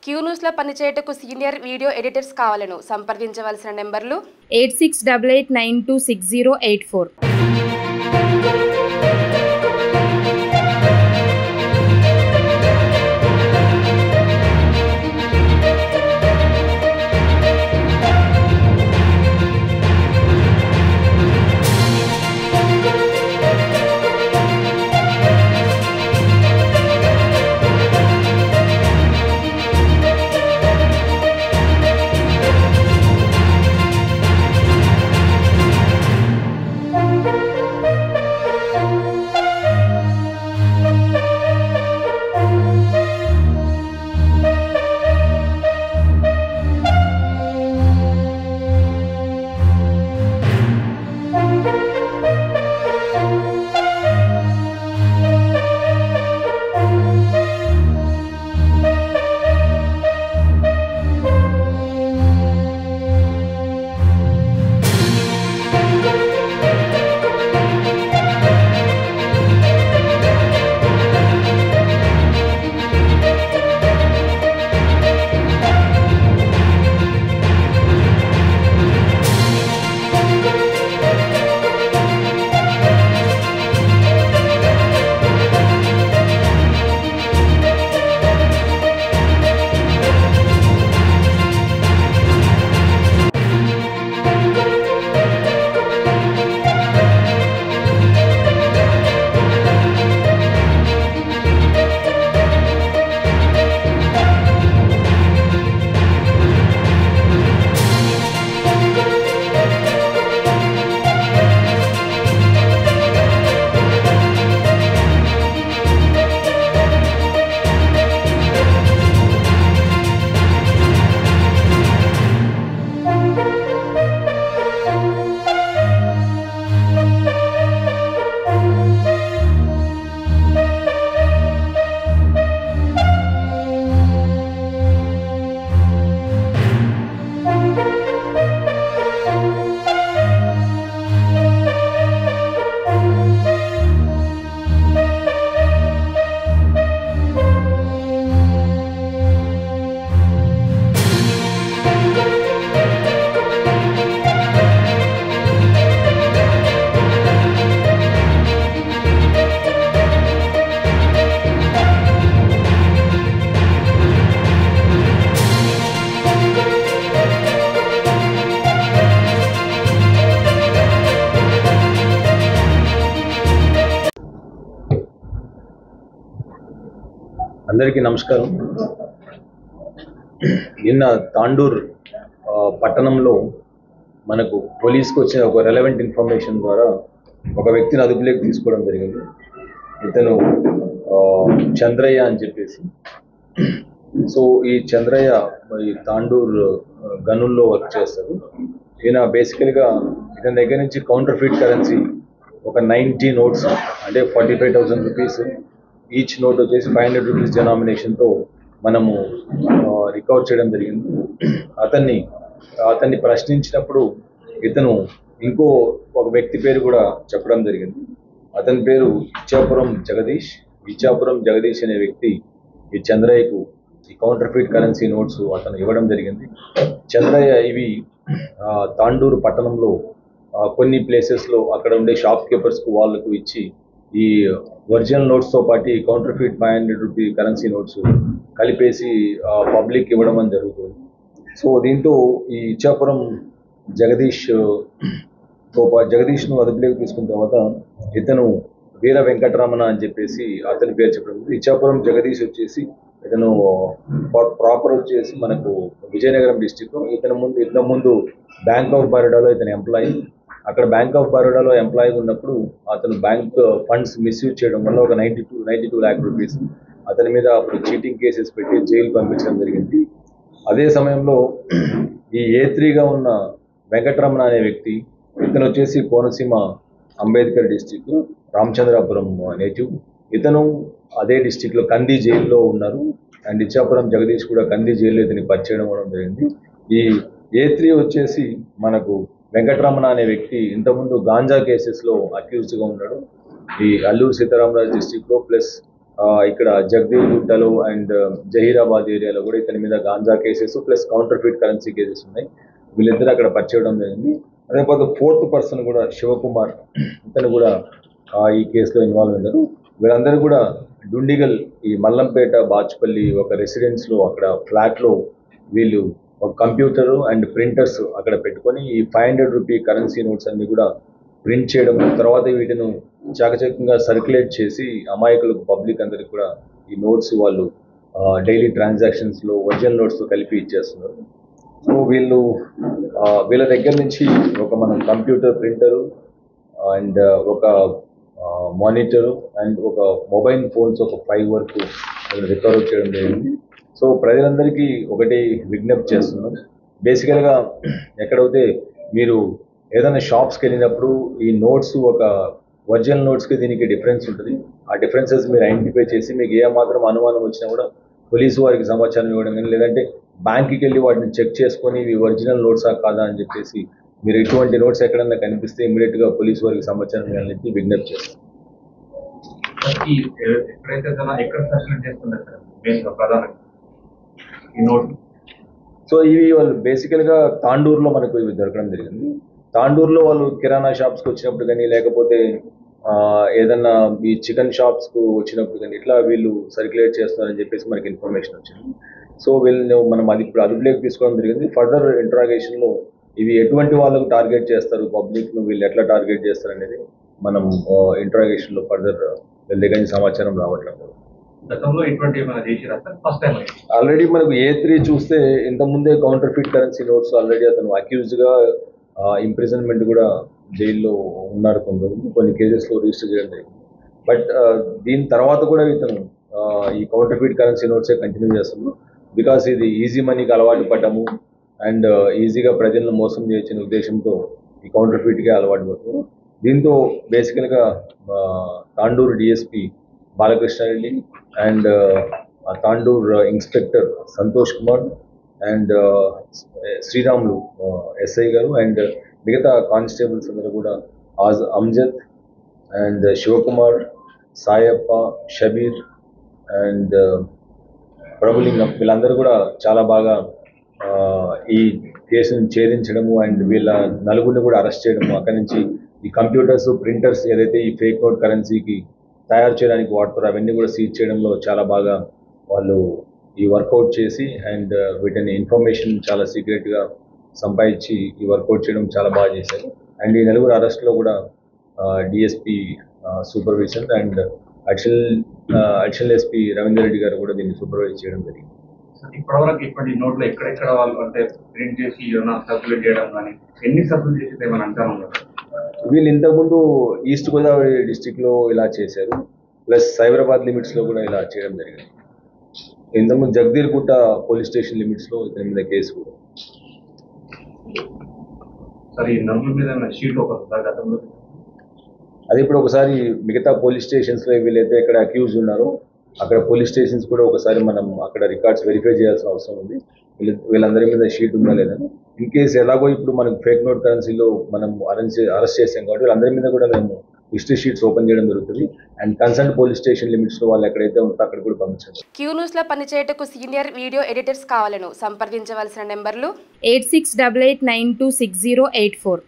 Queue న్యూస్లో పనిచేయటకు senior video editors కావాలను సంప్రదించవలసిన నెంబర్లు 8688926084. అందరికీ నమస్కారం. నిన్న తాండూర్ పట్టణంలో మనకు పోలీస్కి వచ్చిన ఒక రెలవెంట్ ఇన్ఫర్మేషన్ ద్వారా ఒక వ్యక్తిని అదుపులోకి తీసుకోవడం జరిగింది. ఇతను చంద్రయ్య అని చెప్పేసి. సో ఈ చంద్రయ్య ఈ తాండూర్ గనుల్లో వర్క్ చేస్తారు. ఈయన బేసికల్గా ఇతని దగ్గర నుంచి కౌంటర్ ఫీట్ కరెన్సీ ఒక 90 నోట్స్ అంటే 45,000 రూపీస్ ఈచ్ నోట్ వచ్చేసి 500 రూపీస్ డినామినేషన్తో మనము రికవర్ చేయడం జరిగింది. అతన్ని ప్రశ్నించినప్పుడు ఇతను ఇంకో ఒక వ్యక్తి పేరు కూడా చెప్పడం జరిగింది. అతని పేరు ఇచ్చాపురం జగదీష్ అనే వ్యక్తి ఈ చంద్రయ్యకు ఈ కౌంటర్ ఫీట్ కరెన్సీ నోట్స్ అతను ఇవ్వడం జరిగింది. చంద్రయ్య ఇవి తాండూరు పట్టణంలో కొన్ని ప్లేసెస్లో అక్కడ ఉండే షాప్ కీపర్స్కు వాళ్ళకు ఇచ్చి ఈ ఒరిజినల్ నోట్స్తో పాటు counter feet 500 rupee currency notes కలిపేసి పబ్లిక్ ఇవ్వడం అని జరుగుతుంది. సో దీంతో ఈ ఇచ్చాపురం జగదీష్ను అదుపులోకి తీసుకున్న తర్వాత ఇతను వీర వెంకటరమణ అని చెప్పేసి అతని పేరు చెప్పడం. ఇచ్చాపురం జగదీష్ వచ్చేసి ఇతను ప్రాపర్ వచ్చేసి మనకు విజయనగరం డిస్టిక్. ఇతని ముందు బ్యాంక్ ఆఫ్ బరోడాలో ఇతను ఎంప్లాయీ. అక్కడ బ్యాంక్ ఆఫ్ బరోడాలో ఎంప్లాయీ ఉన్నప్పుడు అతను బ్యాంక్ ఫండ్స్ మిస్యూజ్ చేయడం వల్ల ఒక 92 lakh రూపీస్ అతని మీద అప్పుడు చీటింగ్ కేసెస్ పెట్టి జైలు పంపించడం జరిగింది. అదే సమయంలో ఈ A3గా ఉన్న వెంకటరమణ అనే వ్యక్తి, ఇతను వచ్చేసి కోనసీమ అంబేద్కర్ డిస్టిక్ రామచంద్రాపురం నేటివ్. ఇతను అదే డిస్టిక్లో కంది జైల్లో ఉన్నారు. అండ్ ఇచ్చాపురం జగదీష్ కూడా కంది జైల్లో ఇతని పరిచయం అవ్వడం జరిగింది. ఈ A3 వచ్చేసి మనకు వెంకటరమణ అనే వ్యక్తి ఇంతకుముందు గాంజా కేసెస్లో అక్యూజ్డ్గా ఉన్నాడు. ఈ అల్లూరు సీతారామరాజు డిస్టిక్లో ప్లస్ ఇక్కడ జగదీర్గుట్టలో అండ్ జహీరాబాద్ ఏరియాలో కూడా ఇతని మీద ganja cases plus counter feet currency cases ఉన్నాయి. వీళ్ళిద్దరు అక్కడ పరిచయం జరిగింది. అదే కాదు ఫోర్త్ పర్సన్ కూడా శివకుమార్, ఇతను కూడా ఈ కేసులో ఇన్వాల్వ్ అయ్యారు. వీళ్ళందరూ కూడా డుండిగల్ ఈ మల్లంపేట బాచుపల్లి ఒక రెసిడెన్స్లో అక్కడ ఫ్లాట్లో వీళ్ళు ఒక కంప్యూటరు అండ్ ప్రింటర్స్ అక్కడ పెట్టుకొని ఈ 500 రూపీ కరెన్సీ నోట్స్ అన్ని కూడా ప్రింట్ చేయడం, తర్వాత వీటిని చాకచక్యంగా సర్క్యులేట్ చేసి అమాయకులకు పబ్లిక్ అందరికి కూడా ఈ నోట్స్ వాళ్ళు డైలీ ట్రాన్సాక్షన్స్లో ఒరిజినల్ నోట్స్తో కలిపి ఇచ్చేస్తున్నారు. సో వీళ్ళ దగ్గర నుంచి ఒక మనం కంప్యూటర్ ప్రింటరు అండ్ ఒక మానిటరు అండ్ ఒక మొబైల్ ఫోన్స్ ఒక 5 వరకు రికవర్ చేయడం జరిగింది. సో ప్రజలందరికీ ఒకటి విజ్ఞప్తి చేస్తున్నాం. బేసికల్గా ఎక్కడైతే మీరు ఏదైనా షాప్స్కి వెళ్ళినప్పుడు ఈ నోట్స్ ఒక ఒరిజినల్ నోట్స్కి దీనికి డిఫరెన్స్ ఉంటుంది. ఆ డిఫరెన్సెస్ మీరు ఐడెంటిఫై చేసి మీకు ఏ మాత్రం అనుమానం వచ్చినా కూడా పోలీసు వారికి సమాచారం ఇవ్వడం కానీ, లేదంటే బ్యాంక్కి వెళ్ళి వాటిని చెక్ చేసుకొని ఇవి ఒరిజినల్ నోట్సా కాదా అని చెప్పేసి మీరు ఎటువంటి నోట్స్ ఎక్కడన్నా కనిపిస్తే ఇమీడియట్గా పోలీసు వారికి సమాచారం ఇవ్వాలని విజ్ఞప్తి చేస్తాం. సో ఇవి వాళ్ళు బేసికల్గా తాండూరులో మనకు ఇవి దొరకడం జరిగింది. తాండూరులో వాళ్ళు కిరాణా షాప్స్కి వచ్చినప్పుడు కానీ, లేకపోతే ఏదన్నా ఈ చికెన్ షాప్స్కు వచ్చినప్పుడు కానీ ఇట్లా వీళ్ళు సర్క్యులేట్ చేస్తున్నారని చెప్పేసి మనకి ఇన్ఫర్మేషన్ వచ్చింది. సో వీళ్ళు మనం అది ఇప్పుడు అదుపులోకి తీసుకోవడం జరిగింది. ఫర్దర్ ఇంట్రాగేషన్లో ఇవి ఎటువంటి వాళ్ళకు టార్గెట్ చేస్తారు, పబ్లిక్ను వీళ్ళు ఎట్లా టార్గెట్ చేస్తారు అనేది మనం ఇంట్రాగేషన్లో ఫర్దర్ వీళ్ళ దగ్గర నుంచి సమాచారం రావట్లేదు. గతంలో ఇటువంటి ఫస్ట్ టైం ఆల్రెడీ మనకు A3 చూస్తే ఇంతకుముందే counter feet currency notes already అతను అక్యూజ్డ్గా ఇంప్రిజన్మెంట్ కూడా జైల్లో ఉన్నారు. కొన్ని కేసెస్లో రిజిస్టర్ చేయడం జరిగింది. బట్ దీని తర్వాత కూడా ఇతను ఈ కౌంటర్ ఫీట్ కరెన్సీ నోట్సే కంటిన్యూ చేస్తున్నాడు. బికాస్ ఇది ఈజీ మనీకి అలవాటు పడ్డము అండ్ ఈజీగా ప్రజలను మోసం చేయొచ్చిన ఉద్దేశంతో ఈ కౌంటర్ ఫీట్కే అలవాటు పడుతుంది. దీంతో బేసికల్గా Tandur DSP Balakrishna Reddy and Tandur inspector Santosh Kumar and Sriramulu SI గారు అండ్ మిగతా కానిస్టేబుల్స్ అందరూ కూడా అమ్జద్ అండ్ శివకుమార్, సాయప్ప, షబీర్ అండ్ ప్రభులింగం వీళ్ళందరూ కూడా చాలా బాగా ఈ కేసును ఛేదించడము అండ్ వీళ్ళ నలుగురిని కూడా అరెస్ట్ చేయడము, అక్కడి నుంచి ఈ కంప్యూటర్స్ ప్రింటర్స్ ఏదైతే ఈ ఫేక్ నోట్ కరెన్సీకి తయారు చేయడానికి వాడతారో అవన్నీ కూడా సీజ్ చేయడంలో చాలా బాగా వాళ్ళు ఈ వర్కౌట్ చేసి అండ్ వీటిని ఇన్ఫర్మేషన్ చాలా సీక్రెట్గా సంపాదించి ఈ వర్కౌట్ చేయడం చాలా బాగా చేశారు. అండ్ ఈ నలుగురు అరెస్ట్లో కూడా DSP supervision and additional SP Ravinder Reddy గారు కూడా దీన్ని సూపర్వైజ్ చేయడం జరిగింది. ఇప్పటివరకు ఇప్పటి నోట్లో ఎక్కడెక్కడ వాళ్ళు అంటే ప్రింట్ చేసి సర్క్యులేట్ చేయడం కానీ ఎన్ని సర్క్యులేట్ చేసి ఏమైనా అంటారు? వీళ్ళు ఇంతకుముందు ఈస్ట్ గోదావరి డిస్టిక్లో ఇలా చేశారు, ప్లస్ సైబరాబాద్ లిమిట్స్లో కూడా ఇలా చేయడం జరిగింది. ఇంతకుముందు జగదీర్గుట్ట పోలీస్ స్టేషన్ లిమిట్స్లో ఇతని మీద కేసు కూడా. సరే ఈ నలుగురి మీద షీట్ ఒక గతంలో అది ఇప్పుడు ఒకసారి మిగతా పోలీస్ స్టేషన్స్లో వీళ్ళైతే ఎక్కడ అక్యూజ్ ఉన్నారో అక్కడ పోలీస్ స్టేషన్స్ కూడా ఒకసారి మనం అక్కడ రికార్డ్స్ వెరిఫై చేయాల్సిన అవసరం ఉంది. వీళ్ళందరి మీద షీట్ ఉందా లేదని. ఇన్ కేసు ఎలాగో ఇప్పుడు మనకు ఫేక్ నోట్ కరెన్సీలో మనం అరెస్ట్ చేసాం కాబట్టి వీళ్ళందరి మీద కూడా మేము హిస్టరీ షీట్స్ ఓపెన్ చేయడం జరుగుతుంది. అండ్ కన్సర్న్ పోలీస్ స్టేషన్ లిమిట్స్లో వాళ్ళు ఎక్కడైతే ఉంటే అక్కడ కూడా పంపించారు. క్యూ న్యూస్లో పనిచేయటకు సీనియర్ వీడియో ఎడిటర్స్ కావాలను సంప్రదించవలసిన నెంబర్లు 8688926084.